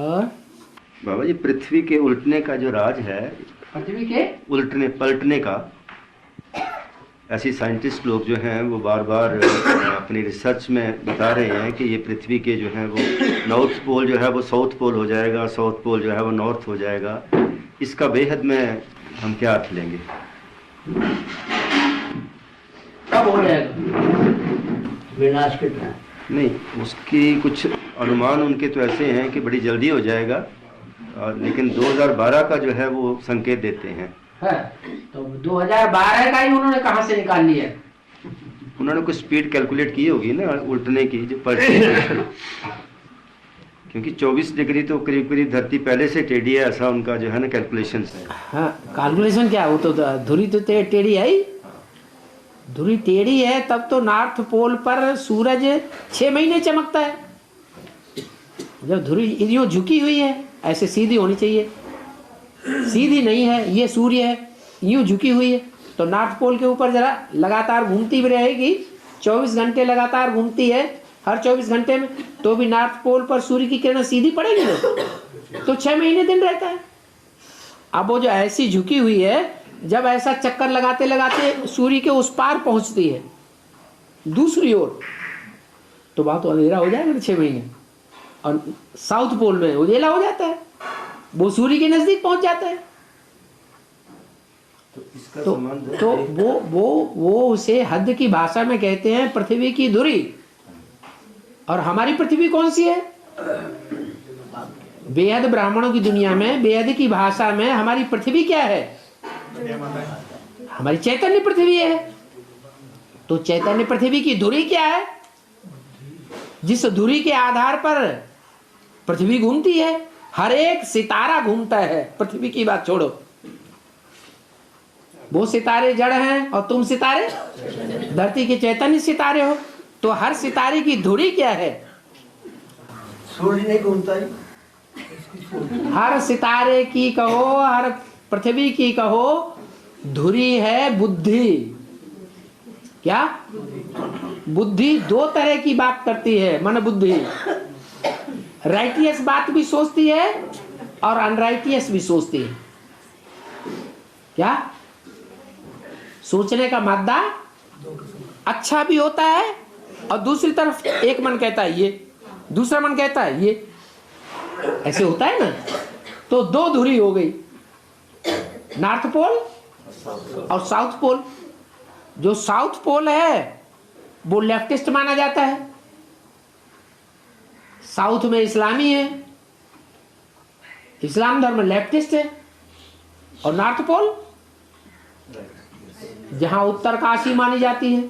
और बाबा जी, पृथ्वी के उल्टने का जो राज है, पृथ्वी के उल्टने पलटने का, ऐसी साइंटिस्ट लोग जो हैं वो बार बार अपनी रिसर्च में बता रहे हैं कि ये पृथ्वी के जो है वो नॉर्थ पोल जो है वो साउथ पोल हो जाएगा, साउथ पोल जो है वो नॉर्थ हो जाएगा। इसका बेहद में हम क्या अर्थ लेंगे? कब हो जाएगा? विनाश के टाइम? नहीं, उसकी कुछ अनुमान उनके तो ऐसे हैं कि बड़ी जल्दी हो जाएगा, और लेकिन 2012 का जो है वो संकेत देते हैं। है तो 2012 का ही उन्होंने कहाँ से निकाल लिया? उन्होंने कुछ स्पीड कैलकुलेट की होगी ना उल्टने की, जो पलटने क्योंकि 24 डिग्री तो करीब करीब धरती पहले से टेढ़ी है, ऐसा उनका जो है ना कैलकुलेशन है। हाँ, कैलकुलेशन क्या? वो तो धुरी तो टेढ़ी है ही। धुरी टेढ़ी है तब तो नॉर्थ पोल पर सूरज 6 महीने चमकता है। जब धुरी यूं झुकी हुई है, ऐसे सीधी होनी चाहिए, सीधी नहीं है, ये सूर्य है, यूं झुकी हुई है, तो नॉर्थ पोल के ऊपर जरा लगातार घूमती भी रहेगी, 24 घंटे लगातार घूमती है, हर 24 घंटे में, तो भी नॉर्थ पोल पर सूर्य की किरण सीधी पड़ेगी ना, तो 6 महीने दिन रहता है। अब वो जो ऐसी झुकी हुई है, जब ऐसा चक्कर लगाते लगाते सूर्य के उस पार पहुंचती है दूसरी ओर, तो बात तो अंधेरा हो जाएगा ना 6 महीने। और साउथ पोल में उजेला हो जाता है, वो सूर्य के नजदीक पहुंच जाता है। तो वो उसे हद की भाषा में कहते हैं पृथ्वी की धुरी। और हमारी पृथ्वी कौन सी है? बेहद ब्राह्मणों की दुनिया में, बेहद की भाषा में हमारी पृथ्वी क्या है? हमारी चैतन्य पृथ्वी है। तो चैतन्य पृथ्वी की धुरी क्या है? जिस धुरी के आधार पर पृथ्वी घूमती है, हर एक सितारा घूमता है। पृथ्वी की बात छोड़ो, वो सितारे जड़ हैं और तुम सितारे धरती के चैतन्य सितारे हो। तो हर सितारे की धुरी क्या है? सूर्य नहीं घूमता ही। हर सितारे की कहो, हर पृथ्वी की कहो, धुरी है बुद्धि। क्या? बुद्धि दो तरह की बात करती है, मन बुद्धि। राइटियस बात भी सोचती है और अनराइटियस भी सोचती है। क्या? सोचने का मादा अच्छा भी होता है, और दूसरी तरफ एक मन कहता है ये, दूसरा मन कहता है ये, ऐसे होता है ना। तो दो धुरी हो गई, नॉर्थ पोल और साउथ पोल। जो साउथ पोल है वो लेफ्टिस्ट माना जाता है, साउथ में इस्लामी है, इस्लाम धर्म लेफ्टिस्ट है। और नॉर्थ पोल जहां उत्तर काशी मानी जाती है,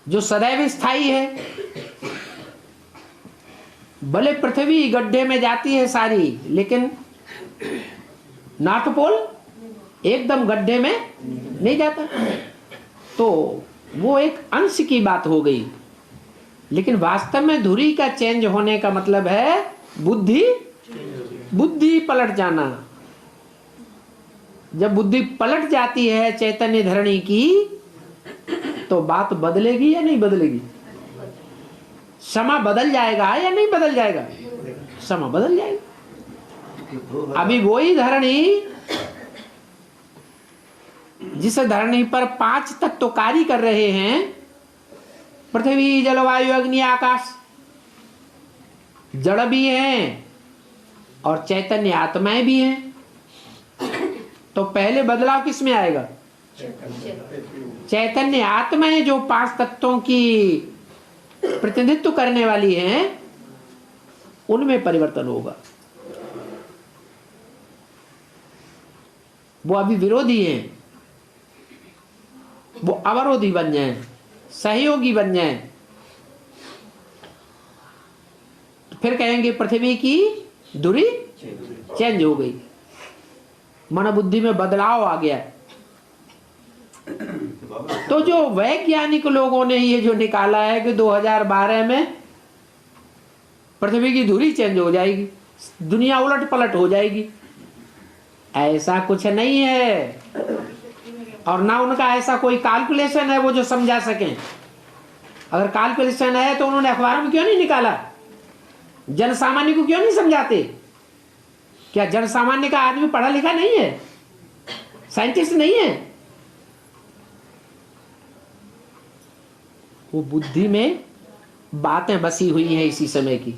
जो सदैव स्थायी है। भले पृथ्वी गड्ढे में जाती है सारी, लेकिन नॉर्थ पोल एकदम गड्ढे में नहीं जाता। तो वो एक अंश की बात हो गई, लेकिन वास्तव में धुरी का चेंज होने का मतलब है बुद्धि पलट जाना। जब बुद्धि पलट जाती है चैतन्य धरणी की, तो बात बदलेगी या नहीं बदलेगी? समा बदल जाएगा या नहीं बदल जाएगा? समा बदल जाएगा। अभी वही धरणी, जिस धरणी पर 5 तत्व तो कार्य कर रहे हैं, पृथ्वी जलवायु अग्नि आकाश, जड़ भी हैं और चैतन्य आत्माएं भी हैं। तो पहले बदलाव किस में आएगा? चैतन्य आत्माएं जो 5 तत्वों की प्रतिनिधित्व करने वाली हैं, उनमें परिवर्तन होगा। वो अभी विरोधी हैं, वो अवरोधी बन जाएं, सहयोगी बन जाएं, तो फिर कहेंगे पृथ्वी की धुरी चेंज हो गई, मन बुद्धि में बदलाव आ गया। तो जो वैज्ञानिक लोगों ने ये जो निकाला है कि 2012 में पृथ्वी की धुरी चेंज हो जाएगी, दुनिया उलट पलट हो जाएगी, ऐसा कुछ नहीं है। और ना उनका ऐसा कोई कैलकुलेशन है वो जो समझा सकें। अगर कैलकुलेशन है तो उन्होंने अखबार में क्यों नहीं निकाला? जन सामान्य को क्यों नहीं समझाते? क्या जन सामान्य का आदमी पढ़ा लिखा नहीं है, साइंटिस्ट नहीं है? वो बुद्धि में बातें बसी हुई हैं इसी समय की,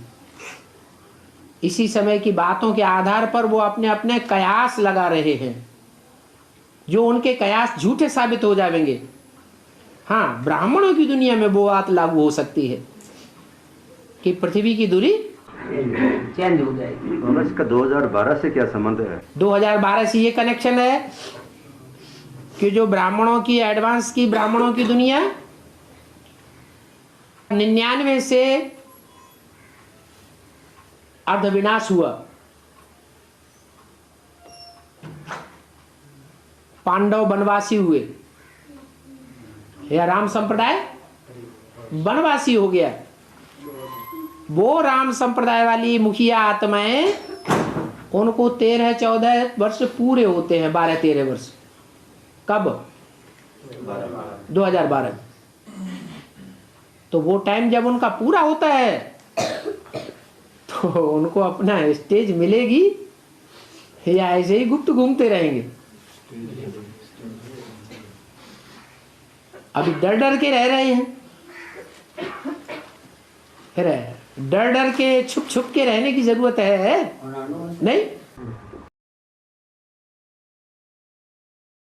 इसी समय की बातों के आधार पर वो अपने अपने कयास लगा रहे हैं, जो उनके कयास झूठे साबित हो जाएंगे। हाँ, ब्राह्मणों की दुनिया में वो बात लागू हो सकती है कि पृथ्वी की दूरी चेंज हो जाएगी। तो इसका 2012 से क्या संबंध है? 2012 से ये कनेक्शन है कि जो ब्राह्मणों की एडवांस की ब्राह्मणों की दुनिया 99 से अर्धविनाश हुआ। पांडव वनवासी हुए या राम संप्रदाय वनवासी हो गया। वो राम संप्रदाय वाली मुखिया आत्माएं, उनको 13-14 वर्ष पूरे होते हैं, 12-13 वर्ष। कब? 2012। तो वो टाइम जब उनका पूरा होता है तो उनको अपना स्टेज मिलेगी या ऐसे ही गुप्त घूमते रहेंगे? अभी डर डर के रह रहे हैं, फिर डर डर के छुप छुप के रहने की जरूरत है नहीं?